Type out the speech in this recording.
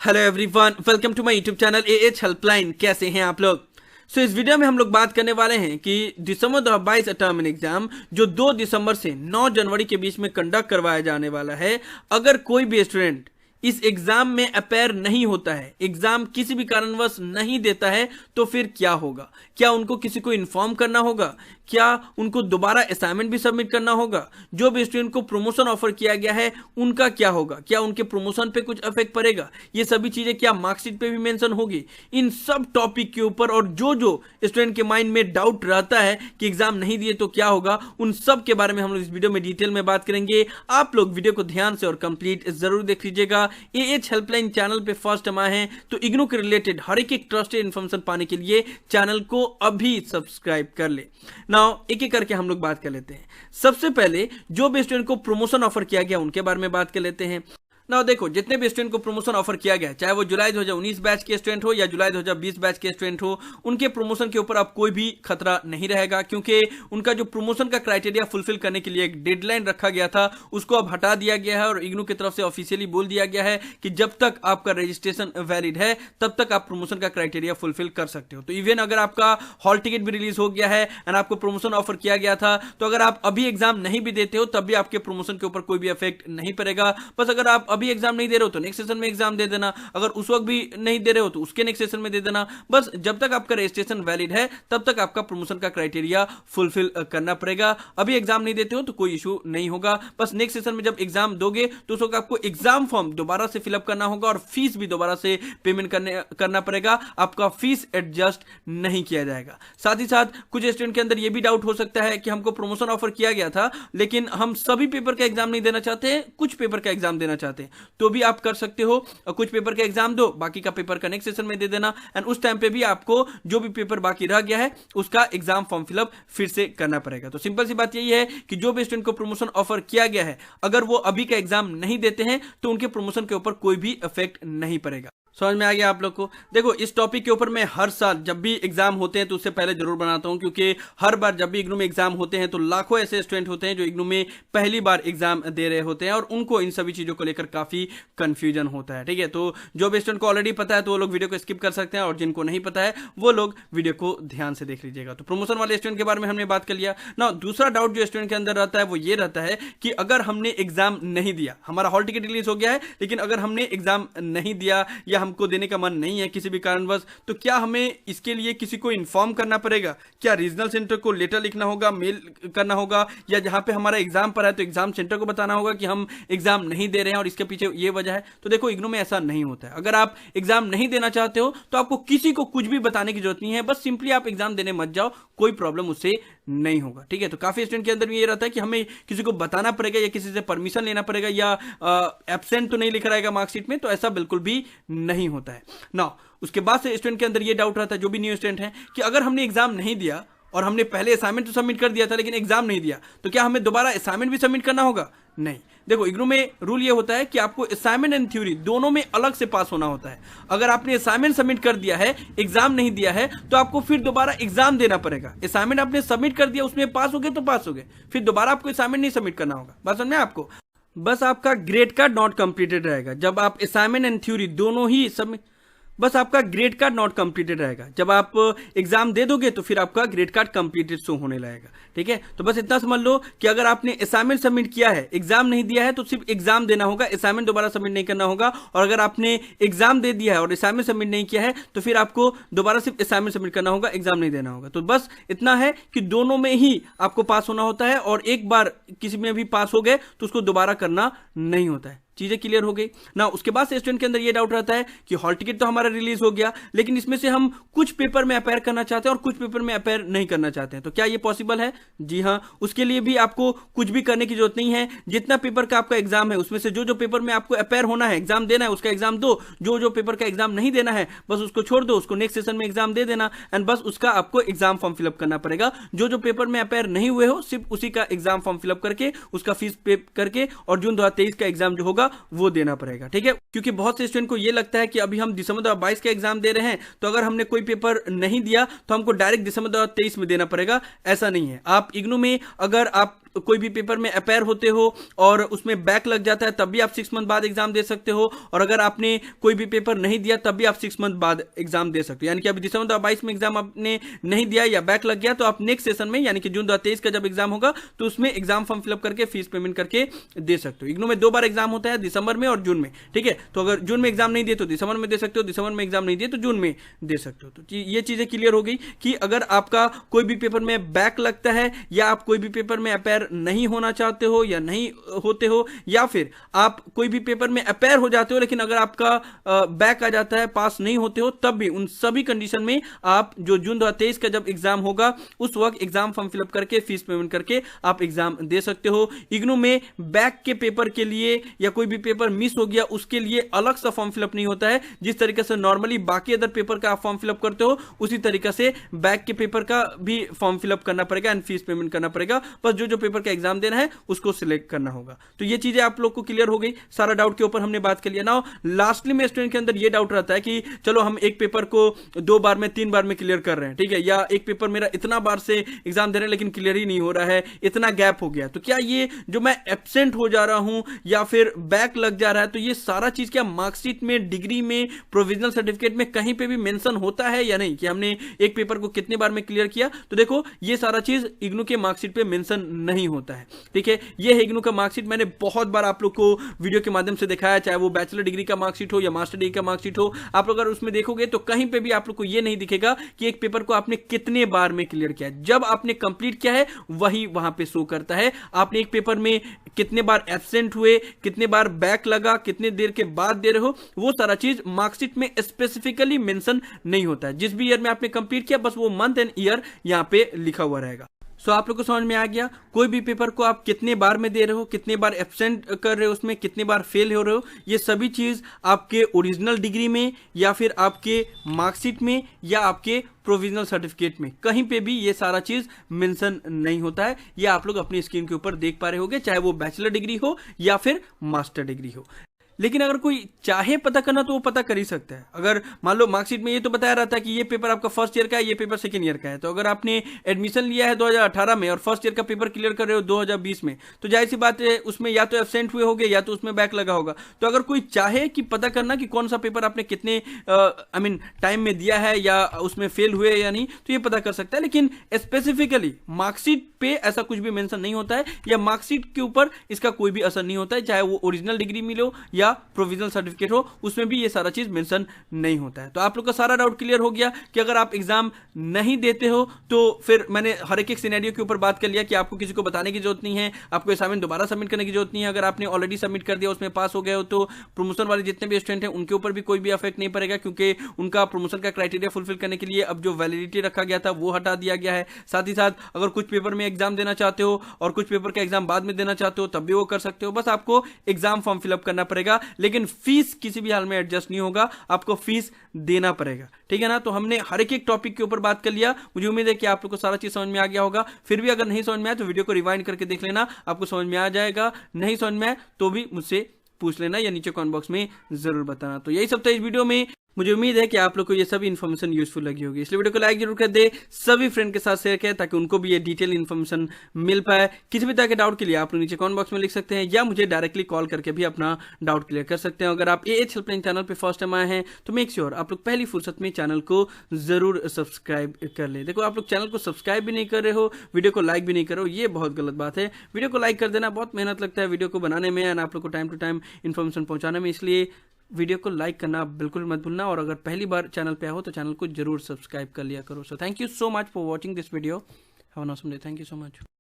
Hello everyone, welcome to my YouTube channel AH helpline. कैसे हैं आप लोग? इस वीडियो में हम लोग बात करने वाले हैं कि दिसंबर 2022 टर्म एग्जाम जो 2 दिसंबर से 9 जनवरी के बीच में कंडक्ट करवाया जाने वाला है, अगर कोई भी स्टूडेंट इस एग्जाम में अपेयर नहीं होता है, एग्जाम किसी भी कारणवश नहीं देता है, तो फिर क्या होगा? क्या उनको किसी को इन्फॉर्म करना होगा? क्या उनको दोबारा असाइनमेंट भी सबमिट करना होगा? जो भी स्टूडेंट को प्रमोशन ऑफर किया गया है उनका क्या होगा? क्या उनके प्रमोशन पे कुछ इफेक्ट पड़ेगा? ये सभी चीजें क्या मार्कशीट पे भी मेंशन होगी? इन सब टॉपिक के ऊपर और जो जो स्टूडेंट के माइंड में डाउट रहता है कि एग्जाम नहीं दिए तो क्या होगा, उन सब के बारे में हम लोग इस वीडियो में डिटेल में बात करेंगे। आप लोग वीडियो को ध्यान से और कंप्लीट जरूर देख लीजिएगा। एएच हेल्पलाइन चैनल पे फर्स्ट टाइम आए हैं तो इग्नू के रिलेटेड हर एक ट्रस्टेड इन्फॉर्मेशन पाने के लिए चैनल को अभी सब्सक्राइब कर ले। नाउ एक एक करके हम लोग बात कर लेते हैं। सबसे पहले जो भी स्टूडेंट को प्रमोशन ऑफर किया गया उनके बारे में बात कर लेते हैं। ना देखो, जितने भी स्टूडेंट को प्रमोशन ऑफर किया गया, चाहे वो जुलाई 2019 बैच के स्टूडेंट हो या जुलाई 2020 बैच के स्टूडेंट हो, उनके प्रमोशन के ऊपर अब कोई भी खतरा नहीं रहेगा, क्योंकि उनका जो प्रमोशन का क्राइटेरिया फुलफिल करने के लिए एक डेडलाइन रखा गया था उसको अब हटा दिया गया है और इग्नू की तरफ से ऑफिशियली बोल दिया गया है कि जब तक आपका रजिस्ट्रेशन वैलिड है तब तक आप प्रमोशन का क्राइटेरिया फुलफिल कर सकते हो। तो इवन अगर आपका हॉल टिकट भी रिलीज हो गया है एंड आपको प्रमोशन ऑफर किया गया था, तो अगर आप अभी एग्जाम नहीं भी देते हो तब भी आपके प्रमोशन के ऊपर कोई भी इफेक्ट नहीं पड़ेगा। बस अगर आप अभी एग्जाम नहीं दे रहे हो तो नेक्स्ट सेशन में एग्जाम दे देना, अगर उस वक्त भी नहीं दे रहे हो तो उसके नेक्स्ट सेशन में दे देना। बस जब तक आपका रजिस्ट्रेशन वैलिड है तब तक आपका प्रमोशन का क्राइटेरिया फुलफिल करना पड़ेगा। अभी एग्जाम नहीं देते हो तो कोई इशू नहीं होगा। बस नेक्स्ट सेशन में जब एग्जाम दोगे तो उस वक्त आपको एग्जाम फॉर्म दोबारा से फिलअप करना होगा और फीस भी दोबारा से पेमेंट करना पड़ेगा। आपका फीस एडजस्ट नहीं किया जाएगा। साथ ही साथ कुछ स्टूडेंट के अंदर यह भी डाउट हो सकता है कि हमको प्रमोशन ऑफर किया गया था लेकिन हम सभी पेपर का एग्जाम नहीं देना चाहते, कुछ पेपर का एग्जाम देना चाहते हैं, तो भी आप कर सकते हो। कुछ पेपर का एग्जाम दो, बाकी का पेपर का नेक्स्ट सेशन में दे देना एंड उस टाइम पे भी आपको जो भी पेपर बाकी रह गया है उसका एग्जाम फॉर्म फिलअप फिर से करना पड़ेगा। तो सिंपल सी बात यही है कि जो भी स्टूडेंट को प्रमोशन ऑफर किया गया है, अगर वो अभी का एग्जाम नहीं देते हैं तो उनके प्रमोशन के ऊपर कोई भी इफेक्ट नहीं पड़ेगा। समझ में आ गया आप लोग को? देखो, इस टॉपिक के ऊपर मैं हर साल जब भी एग्जाम होते हैं तो उससे पहले जरूर बनाता हूं, क्योंकि हर बार जब भी इग्नू में एग्जाम होते हैं तो लाखों ऐसे स्टूडेंट होते हैं जो इग्नू में पहली बार एग्जाम दे रहे होते हैं और उनको इन सभी चीजों को लेकर काफी कंफ्यूजन होता है। ठीक है, तो जो भी स्टूडेंट को ऑलरेडी पता है तो वो लोग वीडियो को स्किप कर सकते हैं और जिनको नहीं पता है वो लोग वीडियो को ध्यान से देख लीजिएगा। तो प्रमोशन वाले स्टूडेंट के बारे में हमने बात कर लिया ना। दूसरा डाउट जो स्टूडेंट के अंदर रहता है वो ये रहता है कि अगर हमने एग्जाम नहीं दिया, हमारा हॉल टिकट रिलीज हो गया है लेकिन अगर हमने एग्जाम नहीं दिया या हमको देने का मन नहीं है किसी भी कारणवश, तो क्या हमें इसके लिए किसी को इन्फॉर्म करना पड़ेगा? क्या रीजनल सेंटर को लेटर लिखना होगा, मेल करना होगा, या जहां पे हमारा एग्जाम पर है तो एग्जाम सेंटर को बताना होगा कि हम एग्जाम नहीं दे रहे हैं और इसके पीछे ये वजह है? तो देखो, इग्नू में ऐसा नहीं होता है। अगर आप एग्जाम नहीं देना चाहते हो तो आपको किसी को कुछ भी बताने की जरूरत नहीं है, बस सिंपली आप एग्जाम देने मत जाओ, कोई प्रॉब्लम उससे नहीं होगा। ठीक है, तो काफी स्टूडेंट के अंदर भी ये रहता है कि हमें किसी को बताना पड़ेगा या किसी से परमिशन लेना पड़ेगा या एब्सेंट तो नहीं लिखा रहेगा मार्कशीट में, तो ऐसा बिल्कुल भी नहीं होता है ना। उसके बाद से स्टूडेंट के अंदर ये डाउट रहता है, जो भी न्यू स्टूडेंट है, कि अगर हमने एग्जाम नहीं दिया और हमने पहले असाइनमेंट तो सबमिट कर दिया था लेकिन एग्जाम नहीं दिया, तो क्या हमें दोबारा असाइनमेंट भी सबमिट करना होगा? नहीं। देखो, इग्नू में रूल ये होता है कि आपको असाइनमेंट एंड थ्योरी दोनों में अलग से पास होना होता है। अगर आपने असाइनमेंट सबमिट कर दिया है, एग्जाम नहीं दिया है, तो आपको फिर दोबारा एग्जाम देना पड़ेगा। असाइनमेंट आपने सबमिट कर दिया, उसमें पास हो गए तो पास हो गए, फिर दोबारा आपको असाइनमेंट नहीं सबमिट करना होगा। बात समझ में आपको? बस आपका ग्रेड कार्ड नॉट कंप्लीटेड रहेगा जब आप असाइनमेंट एंड थ्योरी दोनों ही सबमिट, बस आपका ग्रेड कार्ड नॉट कंप्लीटेड रहेगा। जब आप एग्जाम दे दोगे तो फिर आपका ग्रेड कार्ड कंप्लीटेड शो होने लगेगा। ठीक है, तो बस इतना समझ लो कि अगर आपने असाइनमेंट सबमिट किया है, एग्जाम नहीं दिया है, तो सिर्फ एग्जाम देना होगा, असाइनमेंट दोबारा सबमिट नहीं करना होगा। और अगर आपने एग्जाम दे दिया है और असाइनमेंट सबमिट नहीं किया है तो फिर आपको दोबारा सिर्फ असाइनमेंट सबमिट करना होगा, एग्जाम नहीं देना होगा। तो बस इतना है कि दोनों में ही आपको पास होना होता है और एक बार किसी में भी पास हो गए तो उसको दोबारा करना नहीं होता है। चीजें क्लियर हो गई ना। उसके बाद से स्टूडेंट के अंदर ये डाउट रहता है कि हॉल टिकट तो हमारा रिलीज हो गया लेकिन इसमें से हम कुछ पेपर में अपेयर करना चाहते हैं और कुछ पेपर में अपेयर नहीं करना चाहते हैं, तो क्या ये पॉसिबल है? जी हाँ, उसके लिए भी आपको कुछ भी करने की जरूरत नहीं है। जितना पेपर का आपका एग्जाम है उसमें से जो जो पेपर में आपको अपेयर होना है, एग्जाम देना है, उसका एग्जाम दो। जो जो पेपर का एग्जाम नहीं देना है बस उसको छोड़ दो, उसको नेक्स्ट सेशन में एग्जाम दे देना एंड बस उसका आपको एग्जाम फॉर्म फिलअप करना पड़ेगा। जो जो पेपर में अपेयर नहीं हुए हो सिर्फ उसी का एग्जाम फॉर्म फिलअप करके उसका फीस पे करके और जून 2023 का एग्जाम जो होगा वो देना पड़ेगा। ठीक है, क्योंकि बहुत से स्टूडेंट को ये लगता है कि अभी हम दिसंबर 2022 का एग्जाम दे रहे हैं तो अगर हमने कोई पेपर नहीं दिया तो हमको डायरेक्ट दिसंबर 2023 में देना पड़ेगा। ऐसा नहीं है। आप इग्नू में अगर आप कोई भी पेपर में अपेयर होते हो और उसमें बैक लग जाता है तब भी आप 6 मंथ बाद एग्जाम दे सकते हो, और अगर आपने कोई भी पेपर नहीं दिया तब भी आप 6 मंथ बाद एग्जाम दे सकते हो। यानी कि अभी दिसंबर 2022 में एग्जाम आपने नहीं दिया या बैक लग गया तो आप नेक्स्ट सेशन में यानी कि जून 2023 का जब एग्जाम होगा तो उसमें एग्जाम फॉर्म फिलअप करके फीस पेमेंट करके दे सकते हो। इग्नू में 2 बार एग्जाम होता है, दिसंबर में और जून में, ठीक है। तो अगर जून में एग्जाम नहीं दिए तो दिसंबर में दे सकते हो, दिसंबर में एग्जाम नहीं दिए तो जून में दे सकते हो। तो ये चीजें क्लियर हो गई कि अगर आपका कोई भी पेपर में बैक लगता है या आप कोई भी पेपर में अपेयर नहीं होना चाहते हो या नहीं होते हो, या फिर आप कोई भी पेपर में अपेयर हो जाते हो लेकिन अगर आपका बैक आ जाता है, पास नहीं होते हो, तब भी उन सभी कंडीशन में आप जो जून 2023 का जब एग्जाम होगा उस वक्त एग्जाम फॉर्म फिलअप करके फीस पेमेंट करके आप एग्जाम दे सकते हो। इग्नू में बैक के पेपर के लिए या कोई भी पेपर मिस हो गया उसके लिए अलग सा फॉर्म फिलअप नहीं होता है। जिस तरीके से नॉर्मली बाकी अदर पेपर का आप फॉर्म फिलअप करते हो उसी तरीके से बैक के पेपर का भी फॉर्म फिलअप करना पड़ेगा एंड फीस पेमेंट करना पड़ेगा। बस जो पेपर का एग्जाम देना है उसको सिलेक्ट करना होगा। तो ये चीजें आप लोग को क्लियर हो गई, सारा डाउट के ऊपर हमने बात कर लिया। नाउ लास्टली में स्टूडेंट के अंदर ये डाउट रहता है कि चलो हम एक पेपर को 2 बार में 3 बार में क्लियर कर रहे हैं, ठीक है, या एक पेपर मेरा इतना बार से एग्जाम दे रहे हैं लेकिन क्लियर ही नहीं हो रहा है, इतना गैप हो गया, तो क्या ये जो मैं एब्सेंट हो जा रहा हूं या फिर बैक लग जा रहा है तो ये सारा चीज क्या मार्कशीट में, डिग्री में, प्रोविजनल सर्टिफिकेट में कहीं पे भी मेंशन होता है या नहीं कि हमने एक पेपर को कितने बार में क्लियर किया? तो देखो ये सारा चीज इग्नू के मार्कशीट पे मेंशन नहीं होता है, ठीक है। ये है इग्नू का मार्कशीट, मैंने बहुत बार आप लोग को वीडियो के माध्यम से दिखाया, चाहे वो बैचलर डिग्री का मार्कशीट हो या मास्टर डिग्री का मार्कशीट हो। आप लोग अगर उसमें देखोगे तो कहीं पे भी आप लोग को ये नहीं दिखेगा कि एक पेपर को आपने कितने बार में क्लियर किया। जब आपने कंप्लीट किया है वही वहां पे शो करता है। आपने एक पेपर में कितने बार एब्सेंट हुए, कितने बार बैक लगा, कितने देर के बाद दे रहे हो, वो सारा चीज मार्कशीट में स्पेसिफिकली मेंशन नहीं होता है। जिस भी ईयर में आपने कंप्लीट किया बस वो मंथ एंड ईयर यहां पे लिखा हुआ रहेगा। सो आप लोग को समझ में आ गया, कोई भी पेपर को आप कितने बार में दे रहे हो, कितने बार एब्सेंट कर रहे हो, उसमें कितने बार फेल हो रहे हो, ये सभी चीज आपके ओरिजिनल डिग्री में या फिर आपके मार्कशीट में या आपके प्रोविजनल सर्टिफिकेट में कहीं पे भी ये सारा चीज मेंशन नहीं होता है। ये आप लोग अपनी स्क्रीन के ऊपर देख पा रहे होंगे, चाहे वो बैचलर डिग्री हो या फिर मास्टर डिग्री हो। लेकिन अगर कोई चाहे पता करना तो वो पता कर ही सकता है। अगर मान लो मार्कशीट में ये तो बताया रहता है कि ये पेपर आपका फर्स्ट ईयर का है, ये पेपर सेकंड ईयर का है, तो अगर आपने एडमिशन लिया है 2018 में और फर्स्ट ईयर का पेपर क्लियर कर रहे हो 2020 में, तो जाहिर सी बात है उसमें या तो एब्सेंट हुए होंगे या तो उसमें बैक लगा होगा। तो अगर कोई चाहे कि पता करना कि कौन सा पेपर आपने कितने टाइम में दिया है या उसमें फेल हुए या नहीं, तो ये पता कर सकता है। लेकिन स्पेसिफिकली मार्कशीट पे ऐसा कुछ भी मेंशन नहीं होता है या मार्कशीट के ऊपर इसका कोई भी असर नहीं होता है, चाहे वो ओरिजिनल डिग्री मिलो या प्रोविजनल सर्टिफिकेट हो, उसमें भी ये सारा चीज मेंशन नहीं होता है। तो आप लोग का सारा डाउट क्लियर हो गया कि अगर आप एग्जाम नहीं देते हो तो फिर मैंने हर एक सिनेरियो के ऊपर बात कर लिया कि आपको किसी को बताने की जरूरत नहीं है, आपको असाइनमेंट दोबारा सबमिट करने की जरूरत नहीं है। अगर आपने ऑलरेडी सबमिट कर दिया, उसमें पास हो गए हो, तो प्रमोशन वाले जितने भी स्टूडेंट हैं उनके ऊपर भी कोई भी इफेक्ट नहीं पड़ेगा, क्योंकि उनका प्रमोशन का क्राइटेरिया फुलफिल करने के लिए अब जो वैलिडिटी रखा गया था वो हटा दिया गया है। साथ ही साथ अगर कुछ पेपर में एग्जाम देना चाहते हो और कुछ पेपर का एग्जाम बाद में देना चाहते हो तब भी वो कर सकते हो, बस आपको एग्जाम फॉर्म फिलअप करना पड़ेगा। लेकिन फीस किसी भी हाल में एडजस्ट नहीं होगा, आपको फीस देना पड़ेगा, ठीक है ना। तो हमने हर एक टॉपिक के ऊपर बात कर लिया। मुझे उम्मीद है कि आप लोग को सारा चीज समझ में आ गया होगा। फिर भी अगर नहीं समझ में आया तो वीडियो को रिवाइंड करके देख लेना, आपको समझ में आ जाएगा। नहीं समझ में आया तो भी मुझसे पूछ लेना या नीचे कमेंट बॉक्स में जरूर बताना। तो यही सब था इस वीडियो में। मुझे उम्मीद है कि आप लोग को ये सभी इन्फॉर्मेशन यूजफुल लगी होगी, इसलिए वीडियो को लाइक जरूर कर दे, सभी फ्रेंड के साथ शेयर करें ताकि उनको भी ये डिटेल इन्फॉर्मेशन मिल पाए। किसी भी तरह के डाउट के लिए आप लोग नीचे कमेंट बॉक्स में लिख सकते हैं या मुझे डायरेक्टली कॉल करके भी अपना डाउट क्लियर कर सकते हैं। अगर आप एएच हेल्पलाइन चैनल पे फर्स्ट टाइम आए हैं तो मेक श्योर आप लोग पहली फुर्सत में चैनल को जरूर सब्सक्राइब कर ले। देखो आप लोग चैनल को सब्सक्राइब भी नहीं कर रहे हो, वीडियो को लाइक भी नहीं कर रहे हो, ये बहुत गलत बात है। वीडियो को लाइक कर देना, बहुत मेहनत लगता है वीडियो को बनाने में एंड आप लोग को टाइम टू टाइम इन्फॉर्मेशन पहुंचाने में, इसलिए वीडियो को लाइक करना बिल्कुल मत भूलना। और अगर पहली बार चैनल पे आए हो तो चैनल को जरूर सब्सक्राइब कर लिया करो। So thank you so much for watching this video. Have a nice day. Thank you so much.